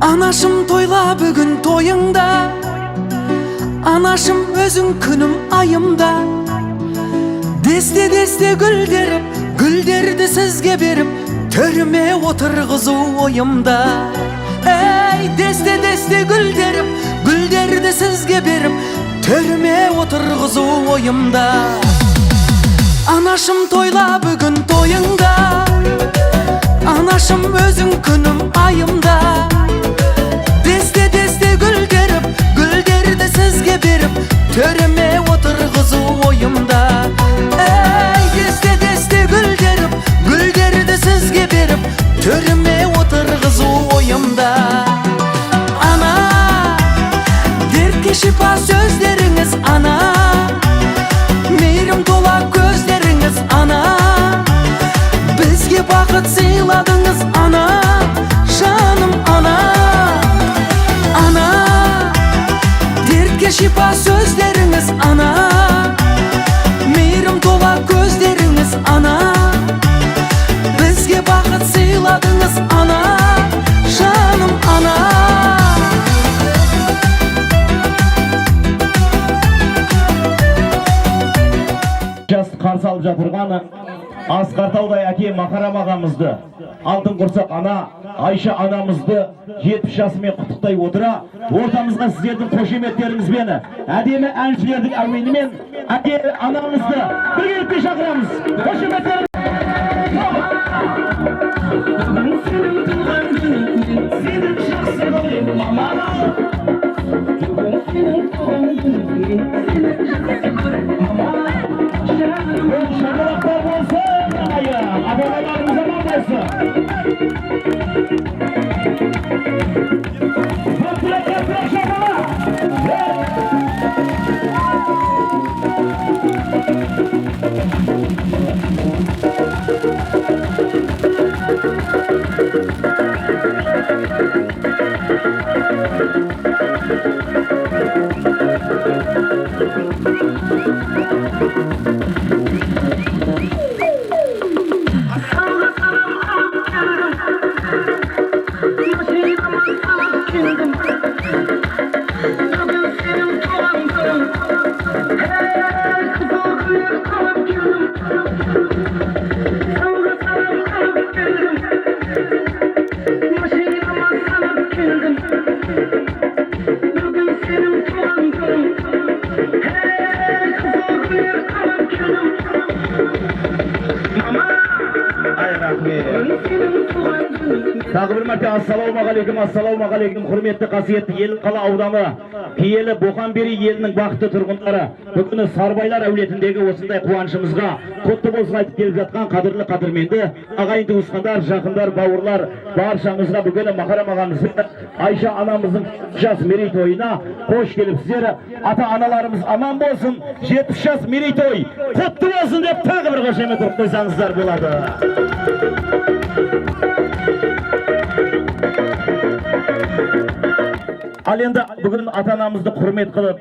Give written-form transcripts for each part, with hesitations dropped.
Anашım toyla bugün toyыңda, anашым өзің күнім айымда. Десте гүлдеріп, гүлдерді сізге беріп, төріме отырғызу ойымда. Ей, десте гүлдеріп, гүлдерді сізге беріп, төріме отырғызу ойымда. Анашым тойла бүгін тойыңда, анашым өзің күнім айымда. Десте гүлдеріп, гүлдерді сізге беріп, төріме отырғызу ойымда. Ей, десте гүлдеріп, гүлдерді сізге беріп, төріме отырғызу ойымда. Ана, дертке шипа сөздеріңіз, ана, мейірім тола көздеріңіз, ана, бізге бақыт сыйладыңыз, ана, жаным, ана. Ана, дертке шипа сөздеріңіз, ана, мейірім тола көздеріңіз, ана, бізге бақыт сыйладыңыз, ана, жаным, ана. Қарсы алып жатырғаны Асқартаудай әке Мақарам ағамызды, алтын құрсақ ана Айша анамызды 70 жасымен құттықтай отыра, ортамызға сіздердің қошеметтеріңізбен әдемі әншілердің әуенімен әке анамызды біргелікте шақырамыз. Қошеметтеріңіз! Şarkılar bolsun, abonelerimiz aman bolsun. Yaprak şarkılar. Тағы бір мәрте ассалаумағалейкум, құрметті қасиетті ел қала ауданы киелі Боқанбері елінің бақытты тұрғындары, бүгін Сарбайлар әулетіндегі осындай қуанышымызға құтты болсын айтып келіп жатқан қадірлі қадірменді ағайын туысқандар, жақындар, бауырлар, баршаңызға бүгін Мақарам ағамыздың, Айша анамыздың жас мерейтойына қош келіпсіздер. Ата-аналарымыз аман болсын, 70 жас мерейтой құтты болсын деп тағы бір қошемет ұрып қойсаңыздар болады. Ал енді бүгін ата-анамызды құрмет қылып,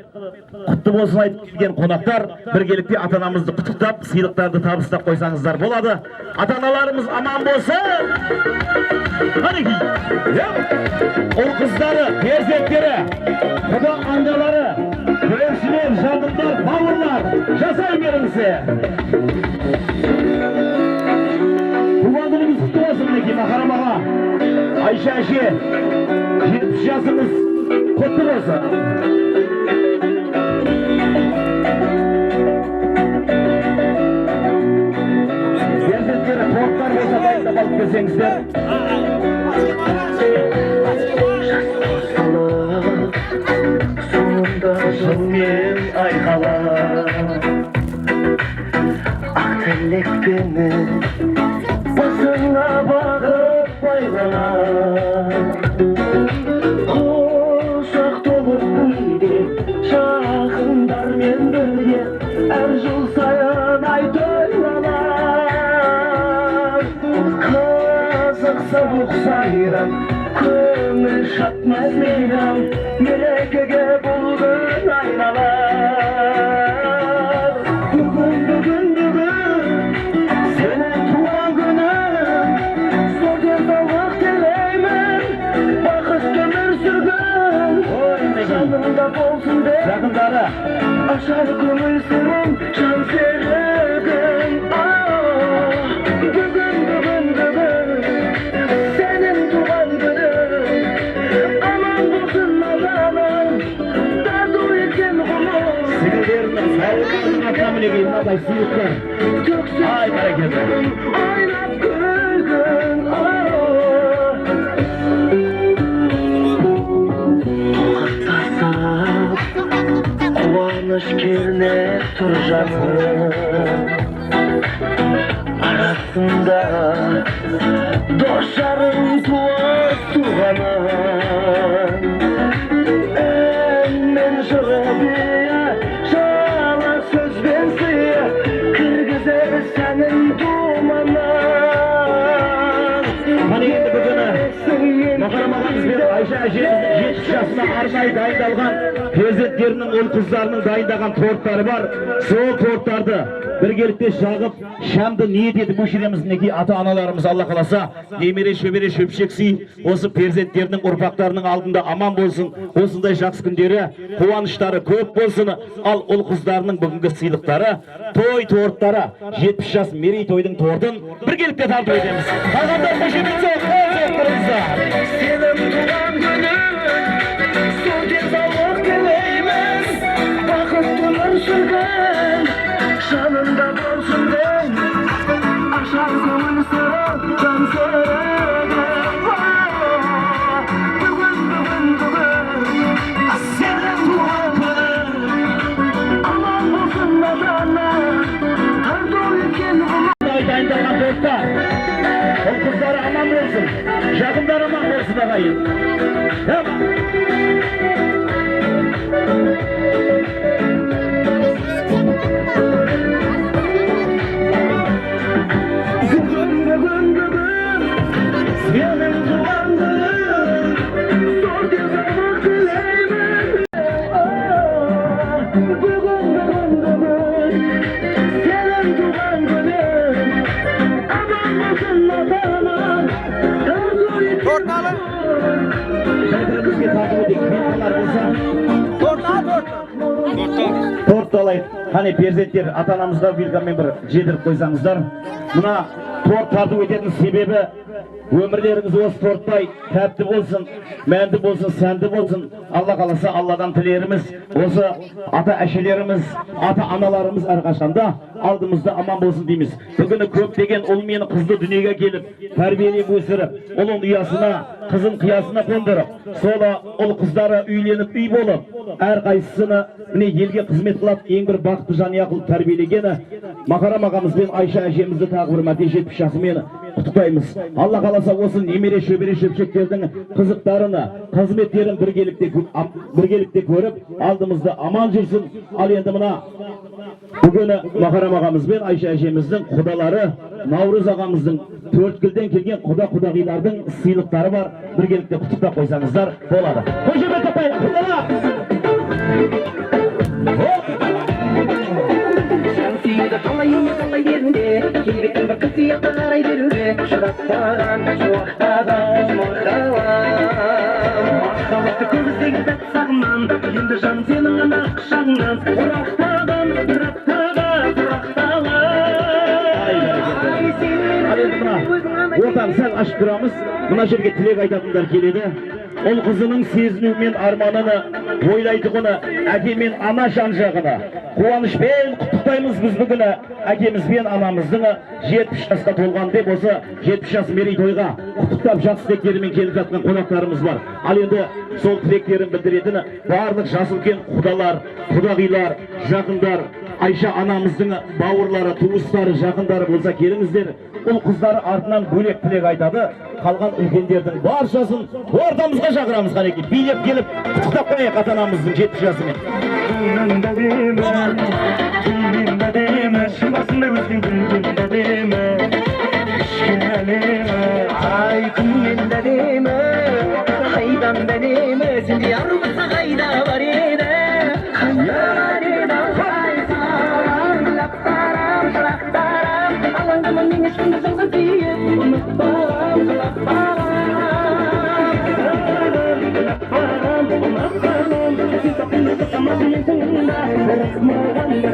құтты болсын айтып келген қонақтар біргелікте ата-анамызды құттықтап, сыйлықтарды табыстап қойсаңыздар болады. Ата-аналарымыз аман болсын. Ұл қыздары, перзенттері, құда аңдалары, көршілер, жақындар, бауырлар, жасай беріңіздер. Туған күніңіз құтты болсын мінекей Мақарам аға. Айша әже, 70 жасыңыз құтты болсын. Перзенттері, қуаттар болса дайындап алып келсеңіздер. Сонда жолмен айқала, ақ тілекпенің басыңа бағып байлана. Қошақ толып үйде жақындармен бірге әр жыл сайын ай тойлана. Қызық сауық сайран, көңіл шат мәз мейрам, мерекеге бұл күн айналар. Бүгін сенің туған күнің, зор денсаулық тілеймін, бақытты жақындары. Ашар көңіл сырым жан серігің. Бүгін сенің туған күнің. Аман болсын алданың, тарту еткен ғұмыр. Сіңілдерінің сауығының атамылығы мынадай сыйлықтар. Ай, бәрекелді. Ойнап күлгін. Қуаныш кернеп тұр жаным арасында дос жарың туыс туғаным әнмен жыры бие жала сөзбен сыйы кіргізер сәнін думанын Қане енді бүгіні Мақарам ағамыз бен Айша әжеміздің 70 жасына арнайы дайындалған перзенттерінің ұл қыздарының дайындаған торттары бар. Сол торттарды біргелікте жағып, шамды ниет етіп өшіреміз. Мінекей ата-аналарымыз Алла қаласа немере шөбере шөпшек сый осы перзенттерінің ұрпақтарының алдында аман болсын. Осындай жақсы күндері, қуаныштары көп болсын. Ал ұл қыздарының бүгінгі сыйлықтары, той торттары, 70 жас мерейтойдың тортын біргелікте тарту етеміз. Қалғандар қошемет жоқ, сенің туған күнің сол денсаулық тілейміз бақытты өмір сүргін жанында болсын деп ашар көңіл сыры жан серігің бүгін сенің туған күнің аман болсын ата-ана тарту еткен ғұмыр дайындалған достар, ұл қыздары аман болсын, жақындар аман болсын ағайын. Сенің туған күнің зор денсаулық тілеймін бүгін сенің туған күнің аман болсын ата-ана Бір-бірімізге тарту едік, менталар болса торт алайық. Қане перзенттер, ата-анамызға вилкамен бір жедіріп қойсаңыздар. Мына торт тарту ететін себебі өмірлеріңіз осы торттай тәтті болсын, мәнді болсын, сәнді болсын. Алла қаласа Алладан тілеріміз осы ата-әшелеріміз, ата-аналарымыз әрқашанда алдымызда аман болсын дейміз. Бүгіні көптеген ұл мен қызды дүниеге келіп, тәрбиелеп өсіріп, ұлын ұясына, қызын қиясына қондырып, сола ұл қыздары үйленіп үй болып, әрқайсысыны міне елге қызмет қылып, ең бір бақытты жанұя қылып тәрбиелегені Мақарам ағамыз бен Айша әжемізді тағы бір мәрте 70 жасымен құттықтаймыз. Алла қаласа осы немере шөбере шөпшектердің қызықтарыны, қызметтерін біргелікте көріп, алдымызда аман жүрсін. Ал енді мына бүгіні Мақарам ағамыз бен Айша әжеміздің құдалары, Наурыз ағамыздың төрткілден келген құда-құдағилардың сыйлықтары бар. Біргелікте құттықтап қойсаңыздар болады. Қошемет тапайық, құдалар! Сүйді қалай берінде келбеттің бір қыз сияқты қарай беруге шыдатпаған шуақтаған махаббатты көп іздеген сәт сағымнан енді жан сенің ғана құшағыңнан тұрақтаған ортаны сәл ашып тұрамыз. Мына жерге тілек айтатындар келеді. Ол қызының сезіну мен арманыны ойлайтұғыны әке мен ана жан жағына қуанышпен құттықтаймыз біз бүгіні. Әкеміз бен анамыздың 70 жасқа толған деп осы 70 жас мерейтойға құттықтап жақсы тілектерімен келіп жатқан қонақтарымыз бар. Ал енді сол тілектерін білдіретіні барлық жас үлкен құдалар, құдағилар, жақындар, Айша анамыздың бауырлары, туыстары, жақындары болса келіңіздер. Ұл қыздары артынан бөлек тілек айтады. Қалған үлкендердің баршасын ортамызға шақырамыз. Қанекей билеп келіп құттықтап қояйық ата-анамыздың 70 жасымен. Come on, маған бір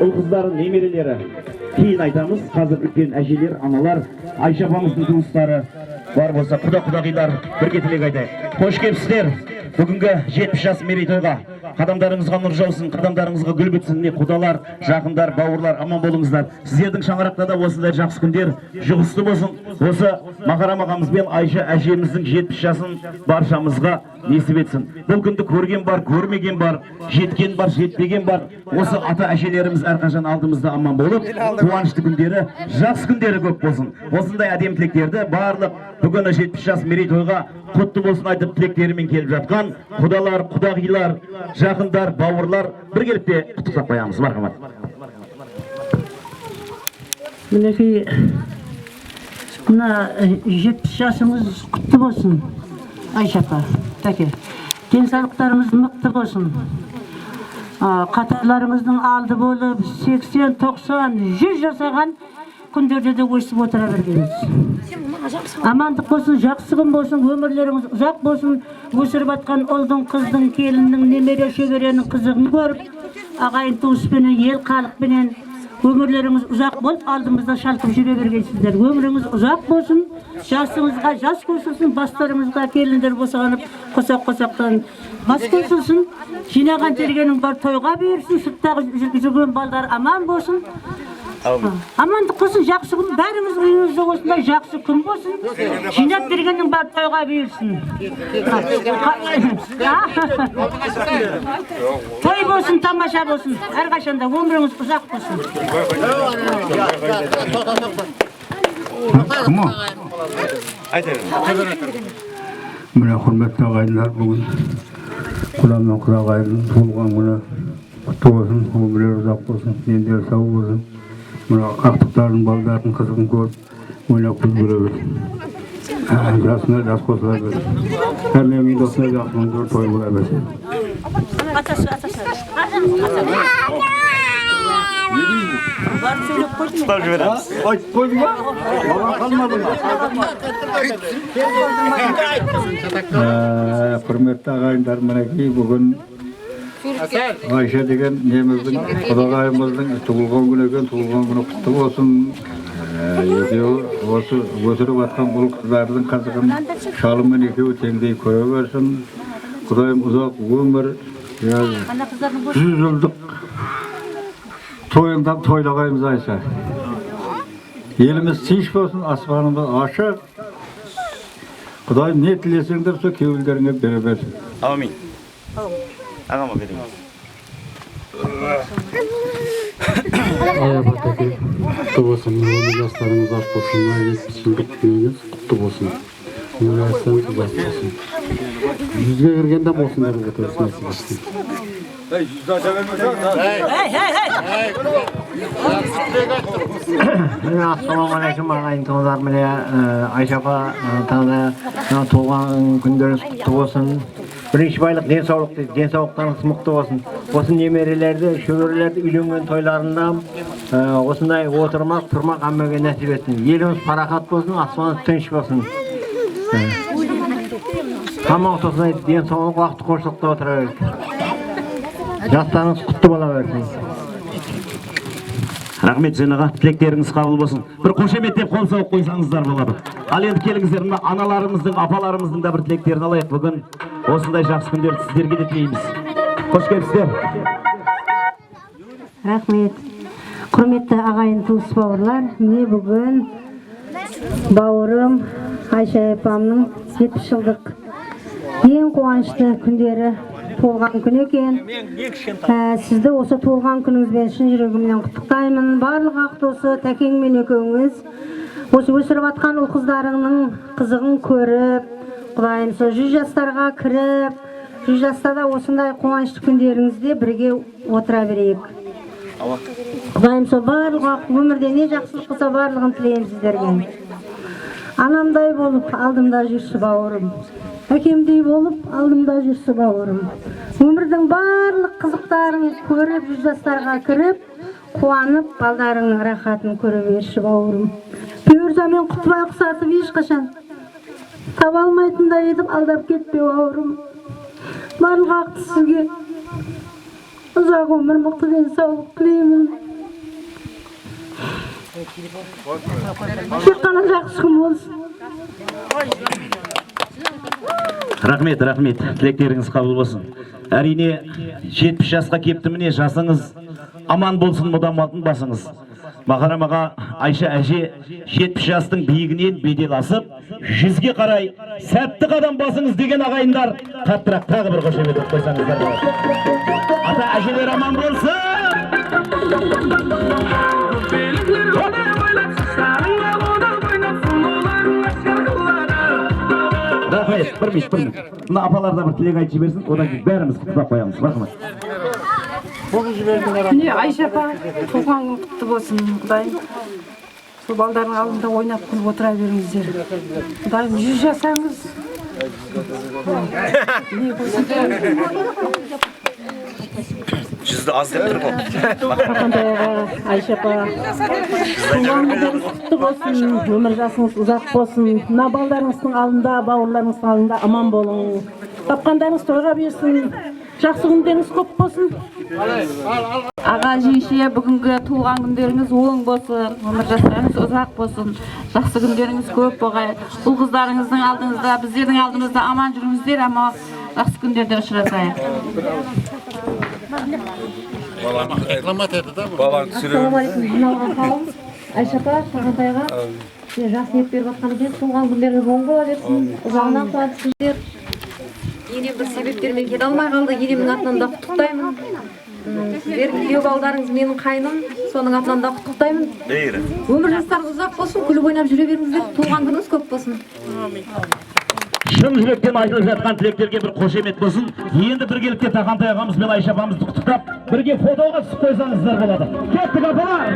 ұл-қыздары немерелері кейін айтамыз. Қазір үлкен әжелер, аналар, Айша апамыздың туыстары бар болса, құда-құдағилар бірге тілек айтайық. Қош келіпсіздер. Бүгінгі 70 жас мерейтойға қадамдарыңызға нұр жаусын, қадамдарыңызға гүл бітсін. Не құдалар, жақындар, бауырлар, аман болыңыздар. Сіздердің шаңырақта да осындай жақсы күндер жұғысты болсын. Осы Мақарам ағамыз бен Айша әжеміздің 70 жасын баршамызға несіп етсін. Бұл күнді көрген бар, көрмеген бар, жеткен бар, жетпеген бар. Осы ата әжелеріміз әрқашан алдымызда аман болып, қуанышты күндері, жақсы күндері көп болсын. Осындай әдемі тілектерді барлық бүгін 70 жас мерейтойға құтты болсын айтып тілектерімен келіп жатқан құдалар, құдағилар, жақындар, бауырлар біргелікте құттықтап қоямыз. Мархамат. Мінекей мына 70 жасыңыз құтты болсын, Айша апа, тәке. Денсаулықтарыңыз мықты болсын. Қатарларыңыздың алды болып 80, 90, 100 жасаған күндерде де өсіп отыра бергеніз. Амандық болсын, жақсы күн болсын, өмірлеріңіз ұзақ болсын. Өсіріп атқан ұлдың, қыздың, келіннің, немере шөберенің қызығын көріп, ағайын туыспенен, ел халықпенен өмірлеріңіз ұзақ болып, алдымызда шалқып жүре бергенсіздер. Өміріңіз ұзақ болсын, жасыңызға жас қосылсын, бастарыңызға келіндер босағанып, қосақ-қосақтан бас қосылсын. Жинаған тергенің бар тойға берсін, сырттағы жүрген балдар аман болсын. Амандық болсын, жақсы күн, бәріңіз үйіңізде осындай жақсы күн болсын. Жинап бергеннің бар тойға берсін. Той болсын, тамаша болсын. Әрқашанда өміріңіз ұзақ болсын. Міне құрметті ағайындар, бүгін құда мен құдағайдың туылған күні құтты болсын, өмірлері ұзақ болсын, дендері сау болсын. Мына ақтықтардың, балдардың қызығын көріп, ойнап күліп жүре берсін. Жасына жас қосыла берсін. Әрмен кейін осындай жақсы күндер той бола берсін. Айтып қойдың ба? Бала қалмады ма? Құрметті ағайындар, мінекей бүгін Айша деген неміздің, құдағайымыздың туылған күні екен, туылған күні құтты болсын. Екеуі осы өсіріп атқан бұл қыздардың қызығын шалымен екеуі теңдей көре берсін. Құдайым ұзақ өмір, 100 жылдық тойыңдан тойлағаймыз Айша. Еліміз тиіш болсын, аспанымыз ашық. Құдайым не тілесеңдер сол кеуілдеріңе бере берсін. Амин. Ағама беріңіз. Аяба тәке, құтты болсын. Өмір жастарыңыз ақ болсын. 70 жылдық күніңіз құтты болсын. Өмір жастарыңыз ұзақ болсын. Жүзге кіргенде болсын дәріге төрсін әсіп болсын. Ассалаумағалейкум ағайын туғандар, міне Айша апа тағы туған күндеріңіз құтты болсын. Бірінші байлық денсаулық дейді, денсаулықтарыңыз мықты болсын. Осы немерелерді, шөберелерді үйленген тойларында осындай отырмақ, тұрмақ әммеге нәсіп етсін. Еліміз парақат болсын, аспанымыз тыныш болсын. Тамақ осындай денсаулық уақытты қошылықта отыра берсін. Жастарыңыз құтты бола берсін. Рахмет жаңаға, тілектеріңіз қабыл болсын. Бір қошеметтеп қол соғып қойсаңыздар болады. Ал енді келіңіздер, мына аналарымыздың, апаларымыздың да бір тілектерін алайық. Бүгін осындай жақсы күндерді сіздерге де тілейміз. Қош келіпсіздер. Рахмет. Құрметті ағайын туыс бауырлар, міне бүгін бауырым Айша апамның 70 жылдық ең қуанышты күндері туылған күн екен. Сізді осы туылған күніңізбен шын жүрегімнен құттықтаймын. Барлық ақ досы, тәкең мен екеуіңіз осы өсіріп атқан ұл қыздарыңның қызығын көріп, Құдайым сол 100 жастарға кіріп, 100 жастарда осындай қуанышты күндеріңізде бірге отыра берейік. Құдайым сол барлық ақ өмірде не жақсылық болса барлығын тілеймін сіздерге. Анамдай болып алдымда жүрші бауырым. Әкемдей болып алдымда жүрші бауырым. Өмірдің барлық қызықтарын көріп, 100 жастарға кіріп, қуанып, балдарыңның рахатын көре берші бауырым. Перза Болса мен құтпай ұқсатып ешқашан таба алмайтындай етіп алдап кетпе бауырым. Барлық ақты сізге ұзақ өмір, мықты денсаулық тілеймін. Тек қана жақсы күн болсын. Рахмет, тілектеріңіз қабыл болсын. Әрине 70 жасқа кепті міне, жасыңыз аман болсын, мұдан малтын басыңыз. Мақарамаға Айша әже 70 жастың биігінен бедел асып, 100-ге қарай сәтті қадам басыңыз деген ағайындар, қаттырақ тағы бір қошемет қойсаңыздар. Ата әжелер аман болсын! Рахмет, бір минут. Мына апалар да бір тілек айтып жіберсін, одан кейін бәріміз құттықтап қоямыз. Рахмет. Міне Айша апа, туған күн құтты болсын, Құдайым. Сол балдардың алдында ойнап күліп отыра беріңіздер. Құдайым 100 жасаңыз. Жүзді аз деп тұр бұл. Айша апа, туған күндеріңіз құтты болсын, өмір жасыңыз ұзақ болсын. Мына балдарыңыздың алдында, бауырларыңыздың алдында аман болың. Тапқандарыңыз тойға берсін. Жақсы күндеріңіз көп болсын. Аға жеңше, бүгінгі туған күндеріңіз оң болсын, өмір жастарыңыз ұзақ болсын, жақсы күндеріңіз көп болғай. Бұл қыздарыңыздың алдыңызда, біздердің алдымызда аман жүріңіздер, ама жақсы күндерде ұшырасайық. Ассалаумағалейкум, жиналған қауым. Айша апа, Шағантайға жақсы ниет беріп жатқан екен. Туған күндеріңіз оң бола берсін, ұзағынан қуатсыздар. Енем бір себептермен келе алмай қалды. Енемнің атынан да құттықтаймын. Сіздердің күйеу балдарыңыз менің қайным, соның атынан да құттықтаймын. Өмір жастарыңыз ұзақ болсын, күліп ойнап жүре беріңіздер. Туған күніңіз көп болсын. Шын жүректен айтылып жатқан тілектерге бір қошемет болсын. Енді біргелікте Тақантай ағамыз бен Айша апамызды құттықтап, бірге фотоға түсіп қойсаңыздар болады. Кеттік апалар!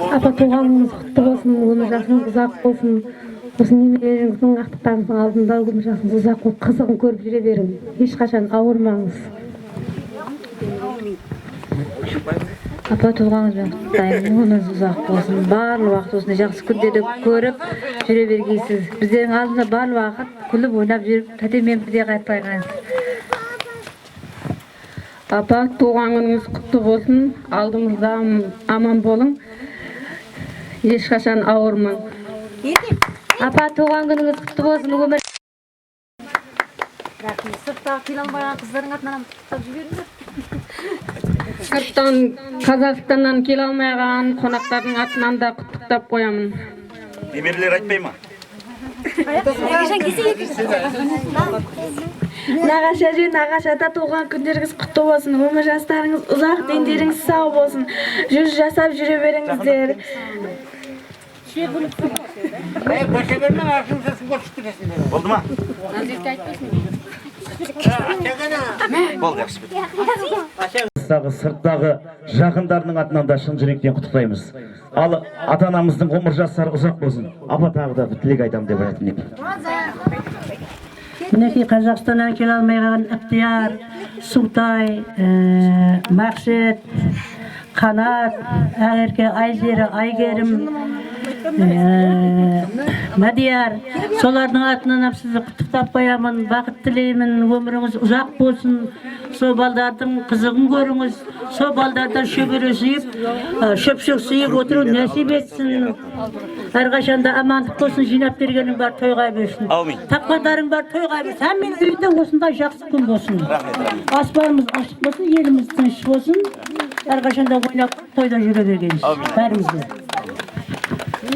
Апа, туған күніңіз құтты болсын, өмір жасыңыз ұзақ болсын. Осы немерелеріңіздің ақтықтарыңыздың алдында өмір жасыңыз ұзақ болып, қызығын көріп жүре берің. Ешқашан ауырмаңыз. Апа, туғаныңызбен құттықтаймын, өміріңіз ұзақ болсын. Барлық уақыт осындай жақсы күндерді көріп жүре бергейсіз. Біздердің алдында барлық уақыт күліп ойнап жүріп, тәтемен бірге қайтпай қалыңыз. Апа, туған күніңіз құтты болсын, алдымызда аман болың, ешқашан ауырмаң. Апа, туған күніңіз құтты болсын, өмір. Сырттағы келе алмаған қыздардың атынан құттықтап жіберіңдер. Сырттан, Қазақстаннан келе алмаған қонақтардың атынан да құттықтап қоямын. Немерелер айтпай ма? Нағашы әже, нағашы ата, туған күндеріңіз құтты болсын, өмір жастарыңыз ұзақ, дендеріңіз сау болсын, 100 жасап жүре беріңіздер. Болды ма? Болды, жақсы. Сырттағы жақындарының атынан да шын жүректен құттықтаймыз. Ал ата-анамыздың ғұмыр жастары ұзақ болсын. Апа, тағы да тілек айтамын деп айтатын едім. Мінекей Қазақстаннан келе алмай қалған Ықтияр, Сутай, Мақсет, Қанат, Ақерке, Айзері, Айгерім, Мадияр, солардың атынан сізді құттықтап қоямын, бақыт тілеймін, өміріңіз ұзақ болсын, сол балдардың қызығын көріңіз, сол балдардан шөбере сүйіп, шөпшек сүйіп отыру нәсіп етсін. Әрқашанда амандық болсын, жинап бергенің бар тойға берсін. Тапқандарың бар тойға берсін. Сәмен үйінде осындай жақсы күн болсын. Аспанымыз ашық болсын, еліміз тыныш болсын. Әрқашанда ойнап тойда жүре бергеніз. Бәрімізге.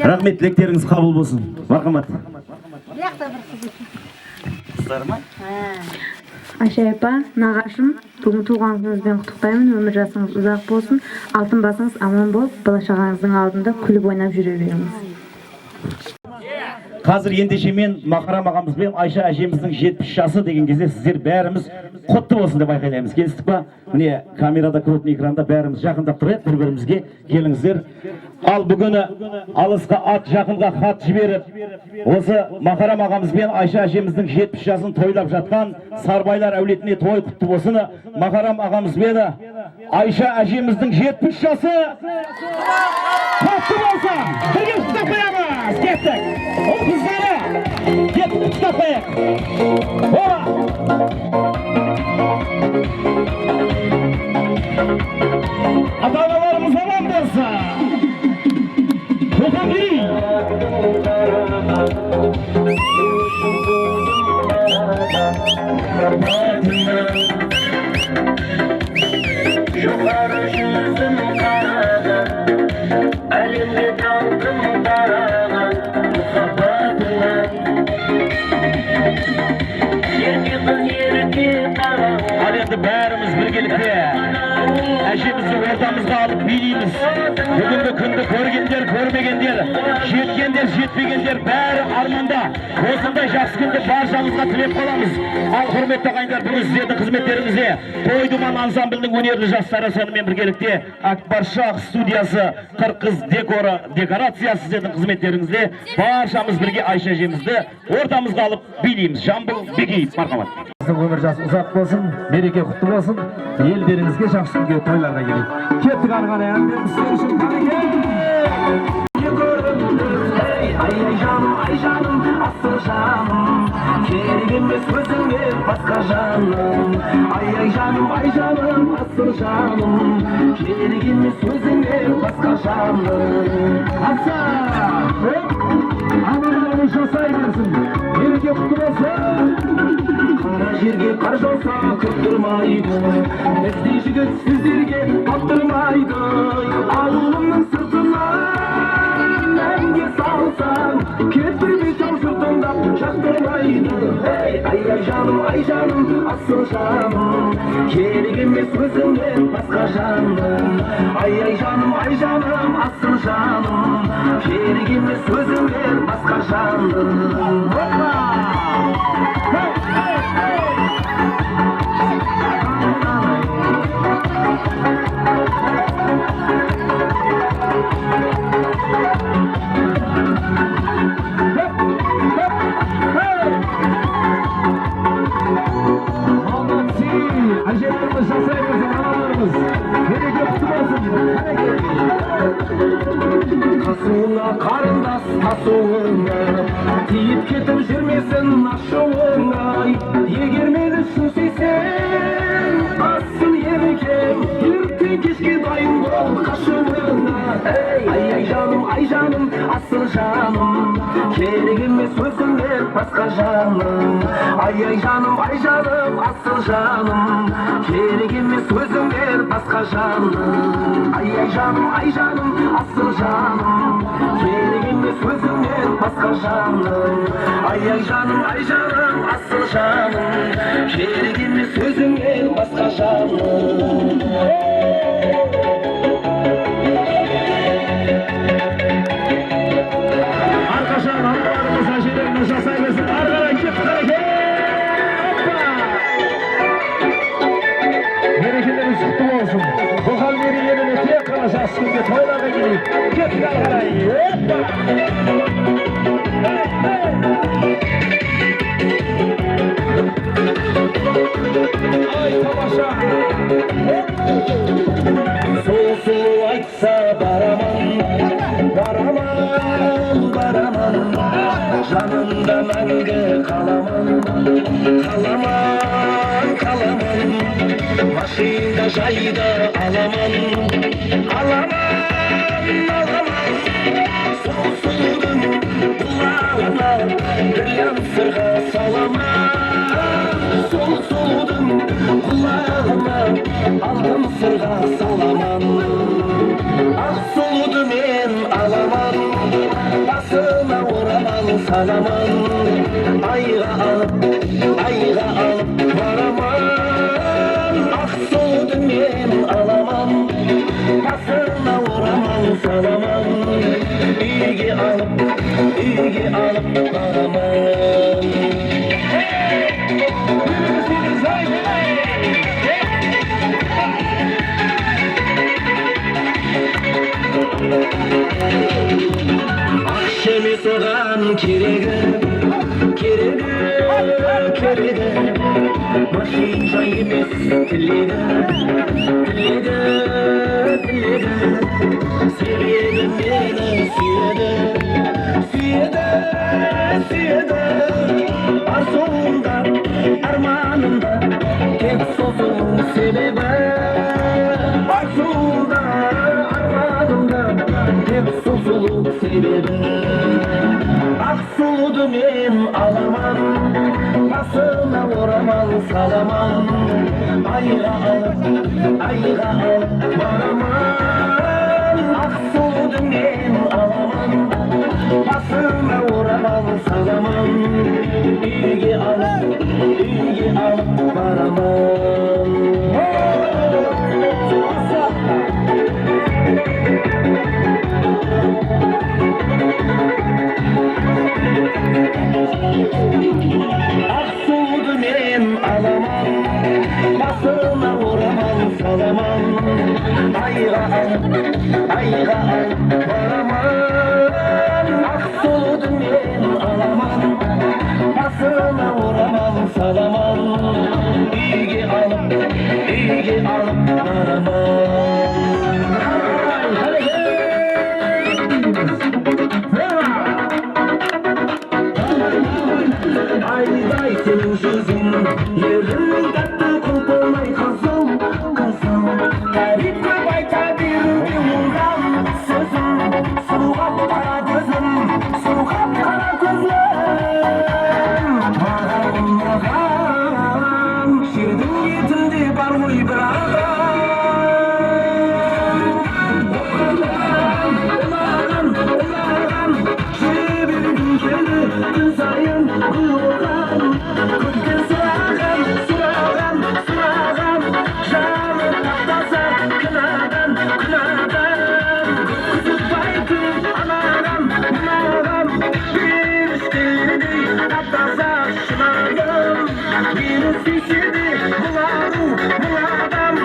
Рахмет, тілектеріңіз қабыл болсын. Мархамат. Айша апа, нағашым, туған күніңізбен құттықтаймын, өмір жасыңыз ұзақ болсын, алтын басыңыз аман болып, бала шағаңыздың алдында күліп ойнап жүре беріңіз. Қазір ендеше мен Мақарам ағамыз бен Айша әжеміздің 70 жасы деген кезде сіздер бәріміз құтты болсын деп айқайлаймыз. Келістік па? Міне камерада, крупный экранда бәріміз жақындап тұрайық бір-бірімізге. Келіңіздер. Ал бүгіні алысқа ат, жақынға хат жіберіп, осы Мақарам ағамыз бен Айша әжеміздің 70 жасын тойлап жатқан Сарбайлар әулетіне той құтты болсын. Мақарам ағамыз бен Айша әжеміздің 70 жасы құтты болсын. Бірге құттықтап қоямыз. Кеттік. Ол қыздары. Кеттік құттықтап қояйық. Ата-аналарымыз аман болсын. Тоқам бери. Жоғары жүзім қараған, әлемге талдым тараған, мұхаббатыңнан. Ерке қараған. Ал енді бәріміз біргелікте әжемізді ортамызға алып билейміз. Бүгінгі күнді көргендер, көрмегендер, жеткендер, жетпегендер бәрі арманда. Осындай жақсы күнді баршамызға тілеп қаламыз. Ал құрметті ағайындар, бүгін сіздердің қызметтеріңізде той-думан ансамблінің өнерлі жастары, сонымен біргелікте Акбаршах студиясы, Қырқыз декорациясы сіздердің қызметтеріңізде баршамыз бірге Айша әжемізді ортамызға алып билейміз. Жамбыл Бекеев, мархабат. Өмір жасы ұзақ болсын, мереке құтты болсын, елдеріңізге жақсы күнге тойларға келейік. Кеттік арғаны әндеріміз сіздер үшін бареке! Ай жаным, ай жаным, асыл жаным, керек емес өзіңе басқа жаным. Ай жаным, асыл жаным, керек емес өзіңе басқа жаным. Аса! Аман жасай берсін, мереке құтты болсын! Қара жерге қар жауса көп тұрмайды, біздей жігіт сіздерге таптырмайды. Ауылымның сыртынан әнге салсаң, кетірмей жау жұртыңдап жақтырмайды. Ай жаным, асыл жаным, керек емес өзіңнен басқа жаным. Ай жаным, асыл жаным, керек емес өзіңнен басқа жаным. Әжемдеріміз жасай берсін, аналарымыз. Мереке құтты болсын. Қасуыңа қарындас тасуыңа, тиіп кетіп жүрмесін ашуыңа. Егер мен үшін сүйсең, бассын еркем, ертең кешке дайын бол қашуыңа. Ай жаным, асыл жаным, керек емес өзіңнен басқа жаным. Ай жаным, асыл жаным, керек емес өзіңнен басқа жаным. Ай жаным, асыл жаным, керек емес өзіңнен басқа жаным. Ай жаным, асыл жаным, керек емес өзіңнен басқа жаным. Arkadaşlar, hanımlarımız, әжелеріміз жасай берсін. Арқадан кеп қареке! Мерекелеріңіз құтты болсын. Бұған бері еліне тек қана жақсы күнге тойларға келейік. Кеттік арқадан. Ай, тамаша! Сол айтса бараман, жанымда мәңгі қаламан, машина жайда аламан, сол сұлудың бұлағына бриллиант сырға саламан, сол сұлудың бұлағына алтын сырға саламан. Ақ сұлуды мен аламан, басына орамал саламан, айға алып бараман. Ақ сұлуды мен аламан, басына орамал саламан, үйге alıp baraman. Akşemi soğan kerege, kerege, başınca yemes tilede, seviyede beni siyede, arzumda, armanımda, tek sözün sebebi. Arzumda, armanımda, tek sözün sebebi. Aksuludu men alaman, basına vuraman salaman. Ayga alıp baraman. Aksuludu men alaman, basına vuraman salaman. Üge alıp baraman. Aksudu men alaman, basına vuraman salaman. Ayga alıp baraman. Aksudu men alaman, basına vuraman salaman. Üge alıp baraman. Ayday senin sözün, yerin tatlı kulpolmay kızım. Tarifte bayta bir umurdan sözüm. Sulgap kara gözüm, Mağam, şirdin yetimde var mı bir adam? Şöyle bir gün geldi, gün sayın kuyruğum. Kutlu sırağım, canım tatlasa kınadan. Kızıp baytı anam, bir istedi tatlasa şınağım. Bir sisidi bu adam,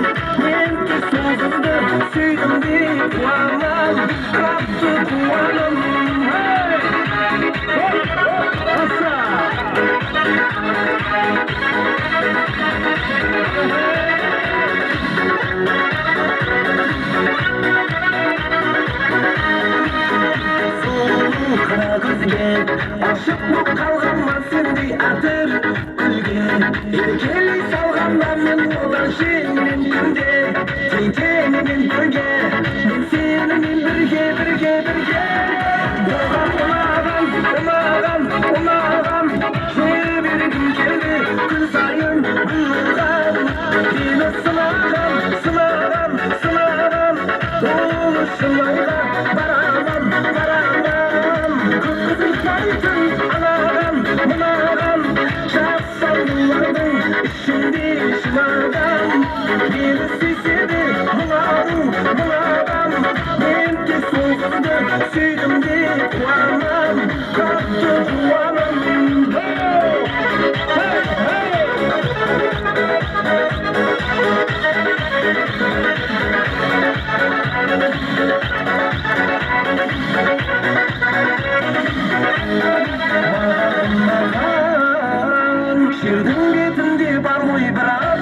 ben ki sözümde süydüm bir kuanam. Kaptı kuanım. Kara gözge, aşık bu kalganma sendey atır gülge. Erkeli salganlar men odan şenmen günde. Teytenemen birge, men senemen birge. Umağam, şöyle bir gün geldi, gün sayın buyurgan. Yine sınağam, dolu şınayla baramam. Kızıl kaytın anağam, şahsan bunlardan şimdi şınağam. Yine sisidi bunağam, ben ki soğukta süydümde kuanam. Kaptı kuanam. Şirdin yetimde var mı bir adam?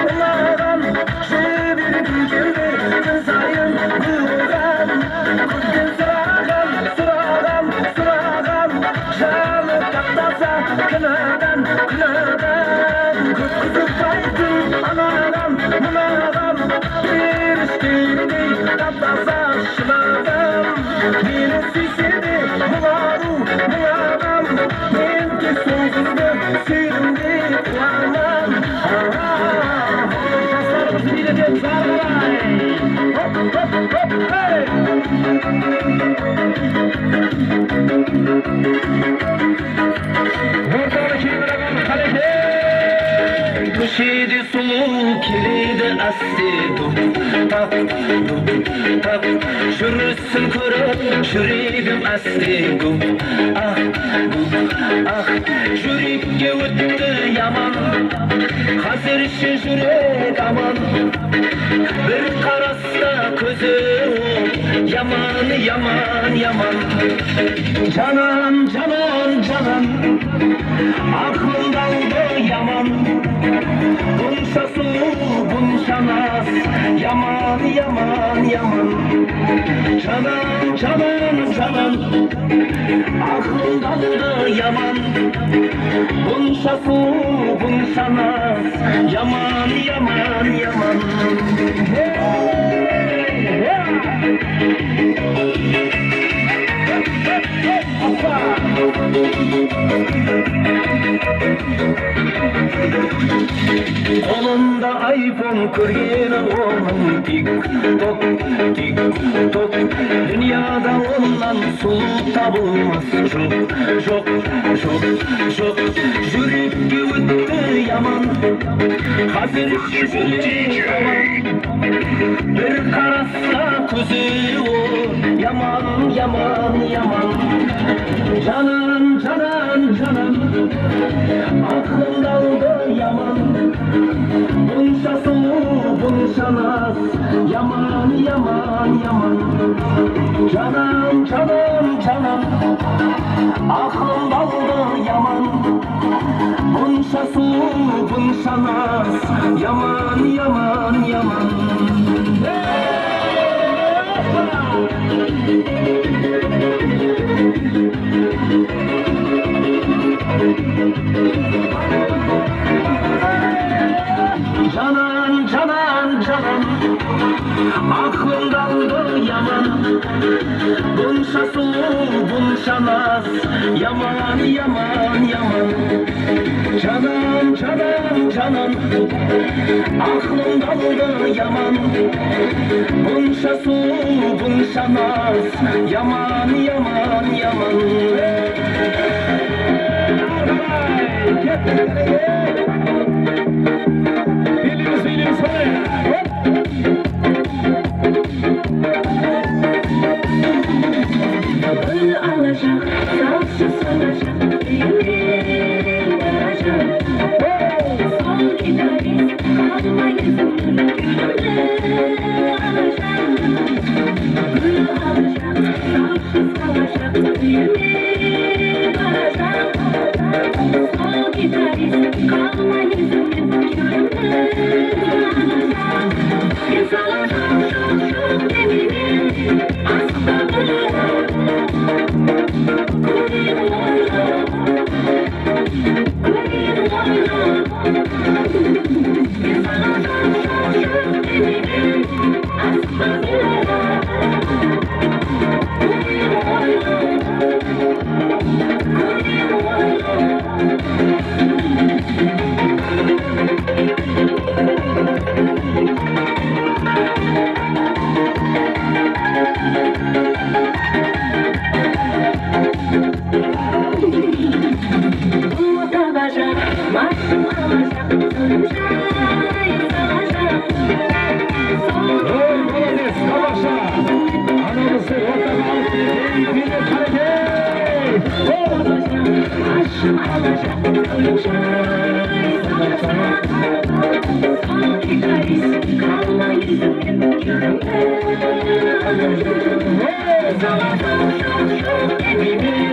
Umağam, şöyle bir gün geldi, gün sayın buyurgan. Kutlu sırağım, canım tatlasa kınadan. Kızıp baytın anam, bir istedi tatlasa şınağım. Yine sisidi buğağam, ben ki sözümde süydümde kuanam. Taslarımızı dinledim, sarılay. Hop, hey! Ortalık iyi bırakalım, kalite. Kuşiydi sulu, kilidi asti tap tap Жүрісін көріп жүрегім asti Жүрекке өтті яман Қазір жүрек аман Bir қараста көзі Yaman yaman yaman Canan canan canan Aklım daldı yaman Bunca su bunca naz Yaman yaman yaman Canan canan canan Aklım daldı yaman Bunca su bunca naz Yaman yaman yaman Kolunda iPhone көрген оның тик-ток, тик-ток Dünyada ondan сұлу табылмас Жоқ, жүрекке өтті яман Қазір жүрек аман Bir қараса көзі Yaman, yaman, yaman Canan, canan, canan Aklım daldı yaman Bunca sulu, bunca naz Yaman, yaman, yaman Canan, canan, canan Aklım daldı yaman Bunca sulu, bunca naz Yaman, yaman, yaman Canan, canan, canan Aklım daldı yaman Bunca sulu, bunca naz Yaman, yaman, yaman Canan, canan, canan Aklım daldı yaman Bunca sulu, bunca naz Yaman, yaman, yaman Biliriz Gül alacak, salsız olacak Düğün varacak Son gideriz, kalmayız Gül alacak, salsız olacak Düğün varacak Son gideriz, kalmayız Biz alacak şu demini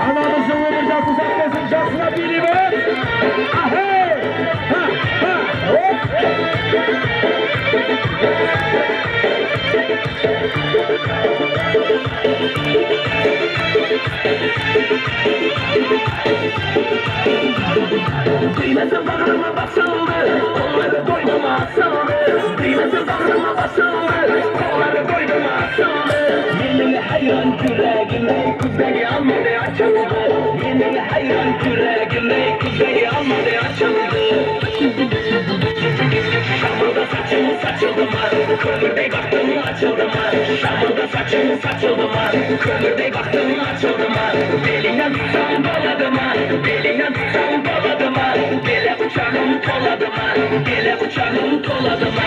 Anamızın ömür jasına bilimiz. Ahey! Ha! Kıymetin bağrıma basıldı, kolları boynuma asıldı. Kıymetin bağrıma basıldı, kolları boynuma asıldı. Yenile hayran yüreğime, kubbeli almadı açıldı. Yenile hayran yüreğime, kubbeli almadı açıldı. Şamurda saçım saçıldı mı, kömürde baktım açıldı mı. Şamurda saçım saçıldı mı, kömürde baktım açıldı mı. Belinden tutsam doladı mı, belinden tutsam doladı mı. Bele uçağım doladı mı, bele uçağım doladı mı.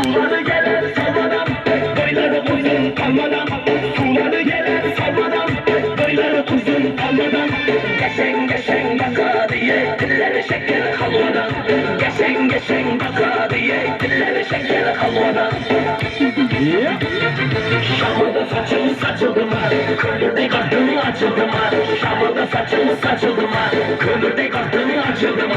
Suları gelir salmadan, boyları uzun kalmadan. Suları gelir salmadan, boyları uzun kalmadan. Geçen geçen baka diye dilleri şeker halvadan. Geçen geçen baka diye dilleri şeker halvadan. Şamurda saçım saçıldı mı, kömürde kartım açıldı mı. Şamurda saçım saçıldı mı, kömürde kartım açıldı mı.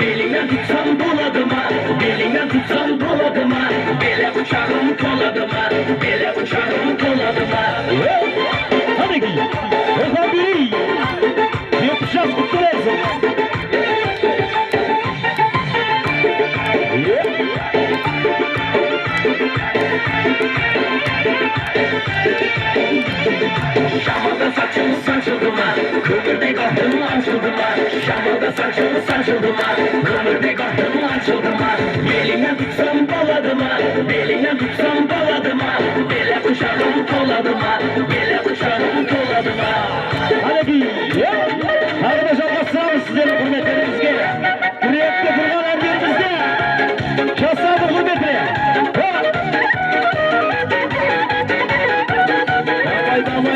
Belinden tutsam doladı mı, belinden tutsam doladı mı. Bele uçağım doladı mı, bele uçağım doladı mı. Hadi ki, Okan biri, yapacağız kutlu olsun. Şamurda saçım saçıldı mı, kömürde kartım açıldı mı. Şamurda saçım saçıldı mı, kömürde kartım açıldı mı. Belinden tutsam doladı mı, belinden tutsam doladı mı. Bele uçağım doladı mı, bele uçağım doladı mı. Hadi ki, arkadaşlar basırız sizlere hürmetlerimizge. Yürekte kurban erdiğimizde. Şahsadır hürmetine.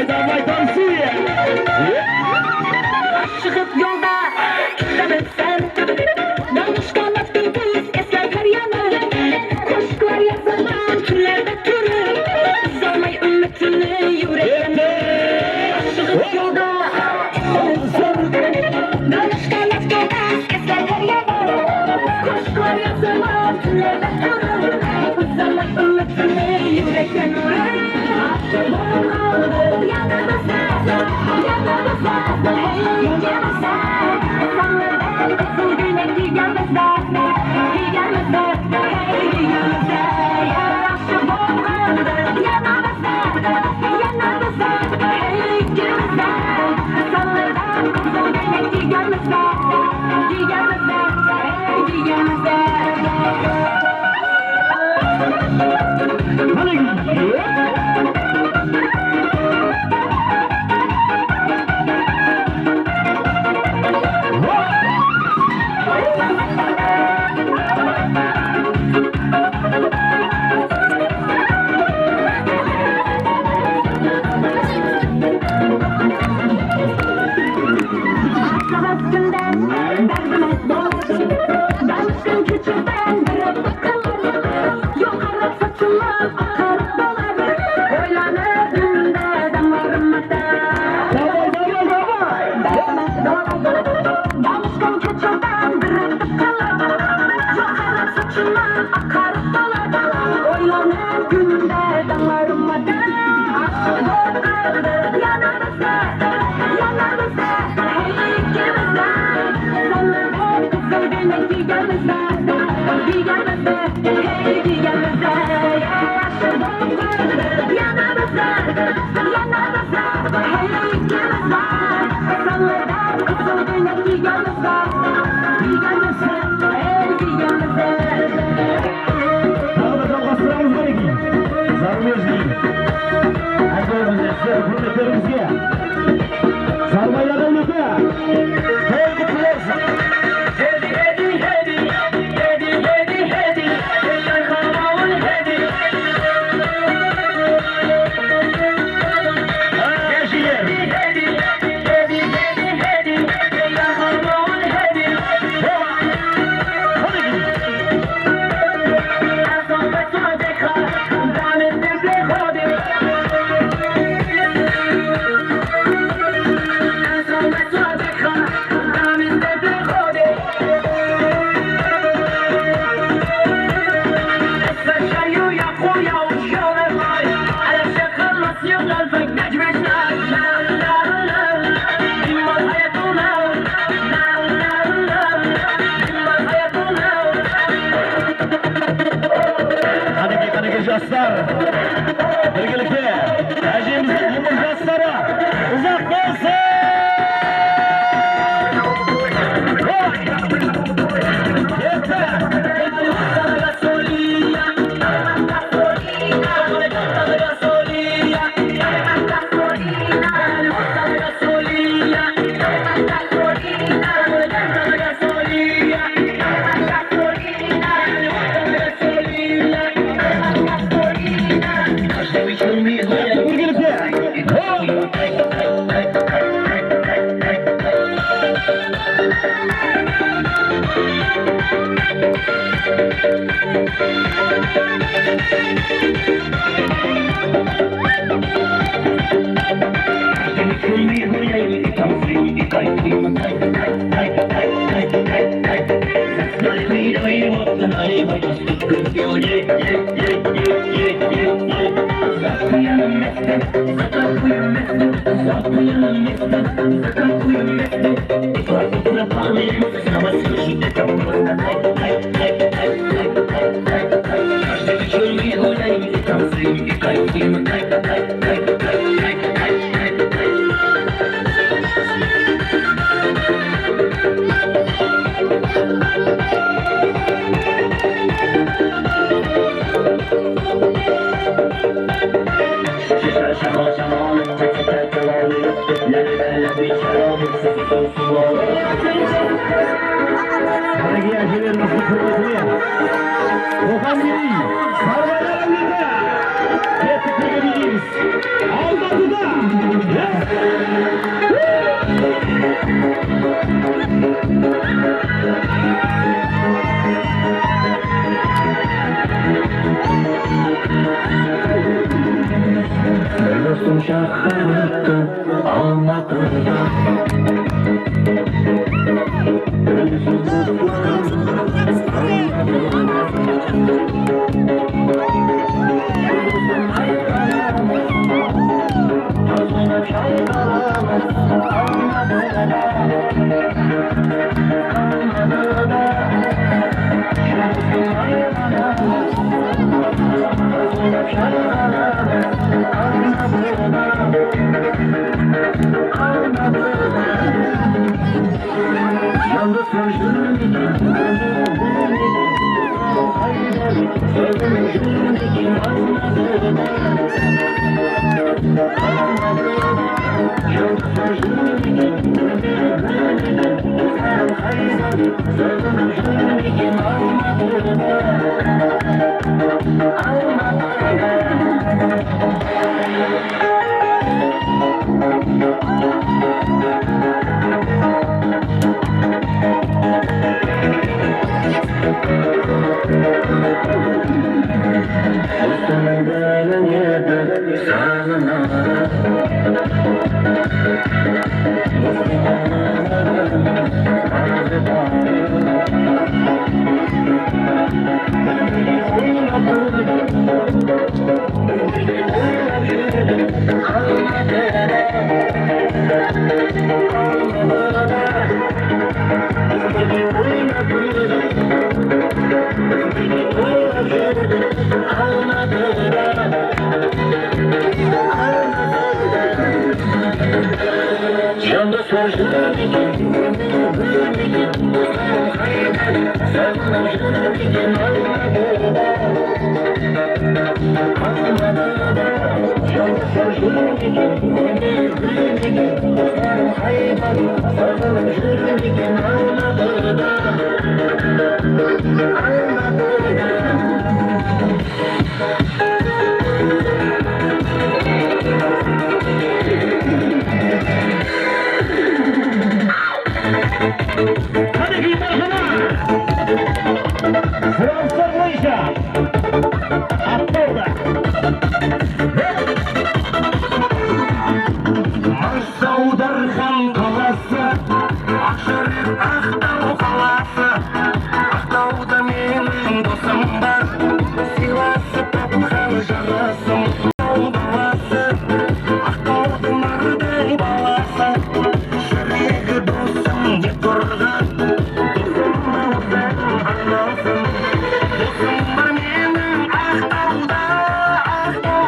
Davay tansiye. Çıkıp yolda gitmemezsen Danışkan aktibimiz esler kar yanır Koşkular yazılan türlerde türü Salmay ümmetini yüreklenir Çıkıp yolda gitmemezsen Danışkan aktibimiz esler kar yanır Koşkular yazılan türlerde türü Salmay ümmetini yüreklenir Sarmaylar devleti. Hey kutlu olsun. Gençler.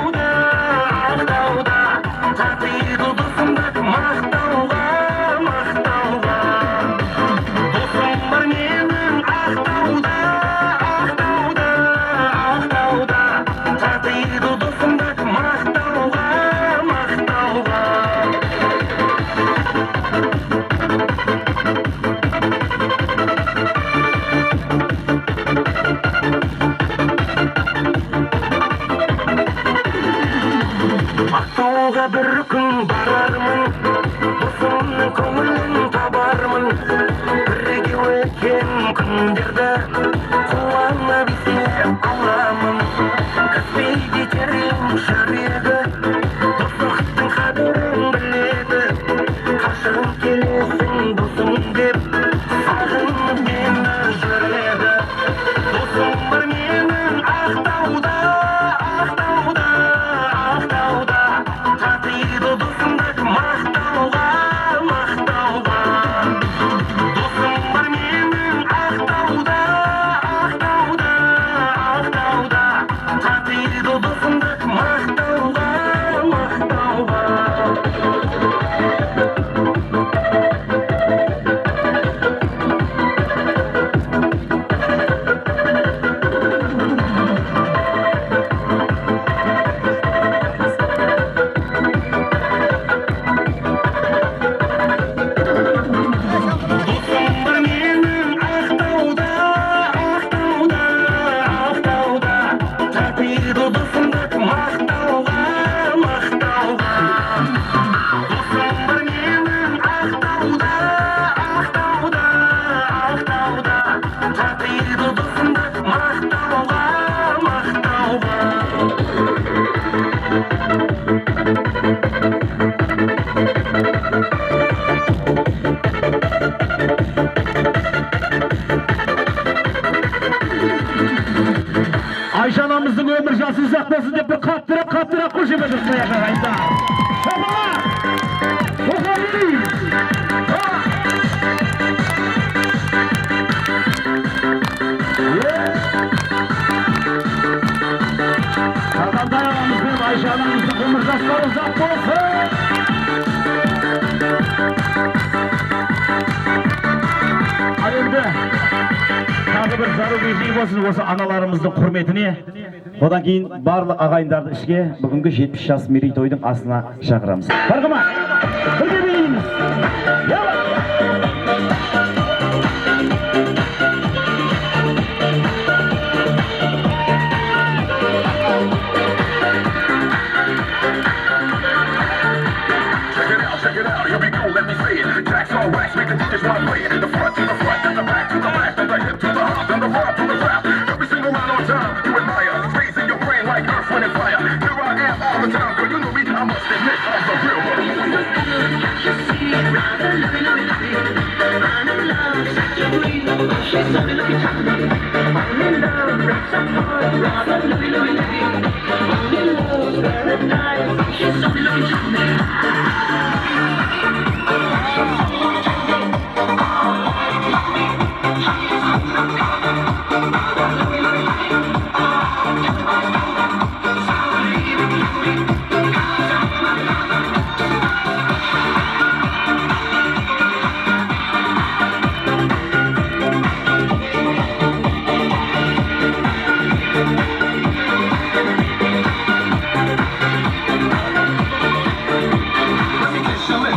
Aqtauda, aqtauda, Çocuklar ағайындар. Қағандай ағамыз бен Айша анамыздың ғұмыр жастары ұзақ болсын. Ал енді тағы бір зарури жиын болсын осы аналарымыздың құрметіне. Одан кейін барлық ағайындарды ішке бүгінгі 70 жас мерейтойдың асына шақырамыз. Барғыма, бірге билейміз. Check it out, here we go, let me say it. Jacks on wax, make the digits one way. The front to the front, and the back to the left, and the hip to the hop, and the rock to the rap. Every single line on time, you admire. Freezing your brain like earth, wind, and fire. Here I am all the time, girl, you know me, I must admit, I'm the real one.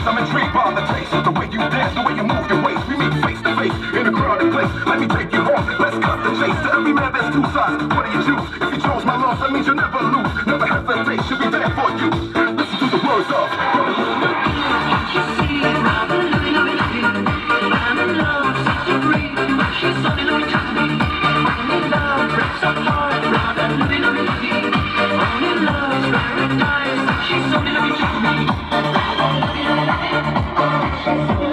I'm intrigued by the taste, the way you dance, the way you move your waist. We meet face to face in a crowded place. Let me take you home, let's cut the chase. To every man there's two sides, what do you choose? If you chose my love, that means you'll never lose. Never hesitate, she'll be there for you. Listen to the words of She's